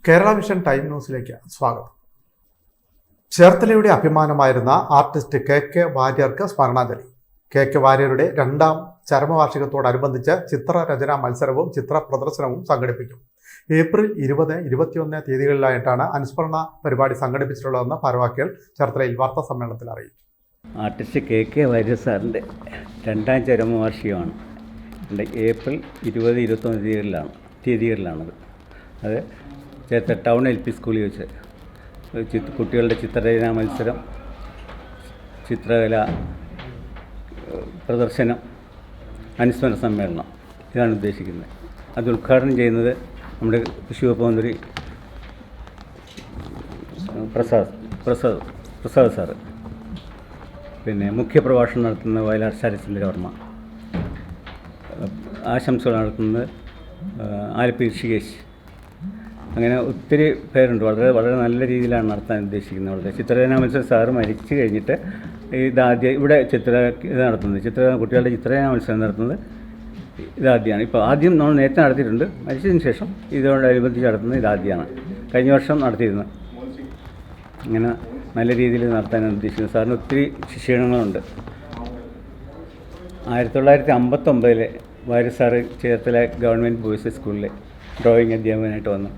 Kerala vision time ന്യൂസിലേക്ക് സ്വാഗതം. ചേർത്തലയുടെ അഭിമാനമായിരുന്ന artist K വാര്യർക്ക് സ്മരണാഞ്ജലി. കെ വാര്യരുടെ 2ാം ചരമവാർഷികത്തോടനുബന്ധിച്ച് ചിത്രരചനാ മത്സരവും ചിത്ര പ്രദർശനവും സംഘടിപ്പിക്കും. ഏപ്രിൽ 20, 21 തീയതികളിലായിട്ടാണ് അനുസ്മരണ പരിപാടി സംഘടിപ്പിച്ചിട്ടുള്ളതെന്ന് ഭാരവാഹികൾ ചേർത്തലയിൽ വാർത്താ സമ്മേളനത്തിൽ അറിയിച്ചു. ആർട്ടിസ്റ്റ് കെ വാര്യർ സാറിൻ്റെ 2ാം ചരമവാർഷികമാണ്. ഏപ്രിൽ 20, 21 തീയതികളിലാണത്. അത് ചേർത്തല ടൗൺ LP സ്കൂളിൽ വെച്ച് കുട്ടികളുടെ ചിത്രരചനാ മത്സരം, ചിത്രകല പ്രദർശനം, അനുസ്മരണ സമ്മേളനം ഇതാണ് ഉദ്ദേശിക്കുന്നത്. അത് ഉദ്ഘാടനം ചെയ്യുന്നത് നമ്മുടെ കൃഷി വകുപ്പ് മന്ത്രി പ്രസാദ് സാറ്. പിന്നെ മുഖ്യപ്രഭാഷണം നടത്തുന്നത് വയലാർ ശരത്ചന്ദ്രവർമ്മ. ആശംസകൾ നടത്തുന്നത് ആലപ്പി ഋഷികേശ്. അങ്ങനെ ഒത്തിരി പേരുണ്ട്. വളരെ നല്ല രീതിയിലാണ് നടത്താൻ ഉദ്ദേശിക്കുന്നത്. വളരെ ചിത്രരചനാ മത്സരം സാറ് മരിച്ചു കഴിഞ്ഞിട്ട് ഇതാദ്യം ഇവിടെ കുട്ടികളുടെ ചിത്രരചനാ മത്സരം നടത്തുന്നത് ഇതാദ്യമാണ്. ഇപ്പോൾ ആദ്യം നമ്മൾ നേരത്തെ നടത്തിയിട്ടുണ്ട്. മരിച്ചതിന് ശേഷം ഇതോടനുബന്ധിച്ച് നടത്തുന്നത് ഇതാദ്യമാണ്. കഴിഞ്ഞ വർഷം നടത്തിയിരുന്നു. ഇങ്ങനെ നല്ല രീതിയിൽ നടത്താനാണ് ഉദ്ദേശിക്കുന്നത്. സാറിന് ഒത്തിരി ശിക്ഷണങ്ങളുണ്ട്. 1959 Warrier sir Cherthala government boys സ്കൂളിലെ ഡ്രോയിങ് അധ്യാപകനായിട്ട് വന്നു.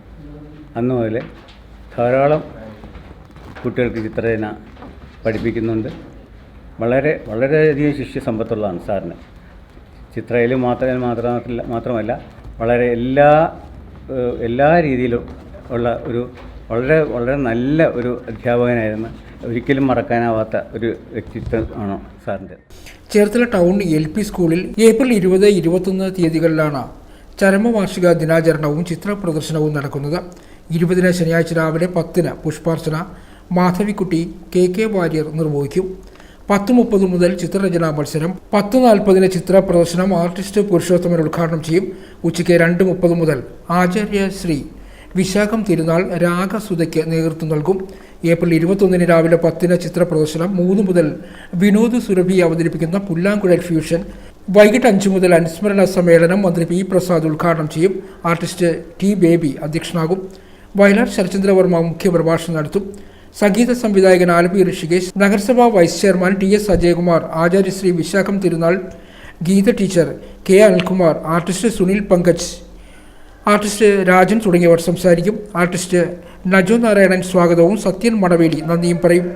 അന്ന് മുതൽ ധാരാളം കുട്ടികൾക്ക് ചിത്രരചന പഠിപ്പിക്കുന്നുണ്ട്. വളരെയധികം ശിഷ്യസമ്പത്തുള്ളതാണ് സാറിന്. ചിത്രയിൽ മാത്രമല്ല വളരെ എല്ലാ രീതിയിലും ഉള്ള ഒരു വളരെ നല്ല ഒരു അധ്യാപകനായിരുന്നു. ഒരിക്കലും മറക്കാനാവാത്ത ഒരു വ്യക്തിത്വമാണ് സാറിൻ്റെ. ചേർത്തല ടൗൺ LP സ്കൂളിൽ ഏപ്രിൽ 20, 21 തീയതികളിലാണ് ചരമവാർഷിക ദിനാചരണവും ചിത്ര പ്രദർശനവും നടക്കുന്നത്. 20 ശനിയാഴ്ച രാവിലെ 10 പുഷ്പാർച്ചന മാധവിക്കുട്ടി കെ വാര്യർ നിർവഹിക്കും. 10:30 മുതൽ ചിത്രരചനാ മത്സരം, 10:40 ചിത്ര പ്രദർശനം ആർട്ടിസ്റ്റ് പുരുഷോത്തമൻ ഉദ്ഘാടനം ചെയ്യും. ഉച്ചയ്ക്ക് 2:30 മുതൽ ആചാര്യ ശ്രീ വിശാഖം തിരുനാൾ രാഗസുധയ്ക്ക് നേതൃത്വം നൽകും. ഏപ്രിൽ 21 രാവിലെ 10 ചിത്ര പ്രദർശനം, 3 മുതൽ വിനോദ് സുരഭി അവതരിപ്പിക്കുന്ന പുല്ലാങ്കുഴൽ ഫ്യൂഷൻ, വൈകിട്ട് 5 മുതൽ അനുസ്മരണ സമ്മേളനം മന്ത്രി P. പ്രസാദ് ഉദ്ഘാടനം ചെയ്യും. Artist T. ബേബി അധ്യക്ഷനാകും. വയലാർ ശരത്ചന്ദ്രവർമ്മ മുഖ്യപ്രഭാഷണം നടത്തും. സംഗീത സംവിധായകൻ ആലപ്പി ഋഷികേശ്, നഗരസഭാ vice chairman TS Ajayakumar, Acharyashri Vishakham Thirunal, Geetha teacher K. Anilkumar, artist Sunil Pankaj, artist Rajan തുടങ്ങിയവർ സംസാരിക്കും. ആർട്ടിസ്റ്റ് നജോ നാരായണൻ സ്വാഗതവും സത്യൻ മണവേലി നന്ദിയും പറയും.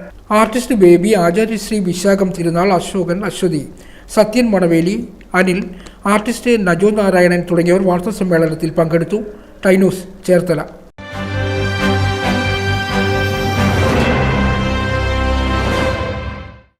ആർട്ടിസ്റ്റ് ബേബി, ആചാര്യശ്രീ വിശാഖം തിരുനാൾ, അശോകൻ, അശ്വതി, സത്യൻ മണവേലി, അനിൽ, ആർട്ടിസ്റ്റ് നജോ നാരായണൻ തുടങ്ങിയവർ വാർത്താ സമ്മേളനത്തിൽ പങ്കെടുത്തു. Time news Cherthala.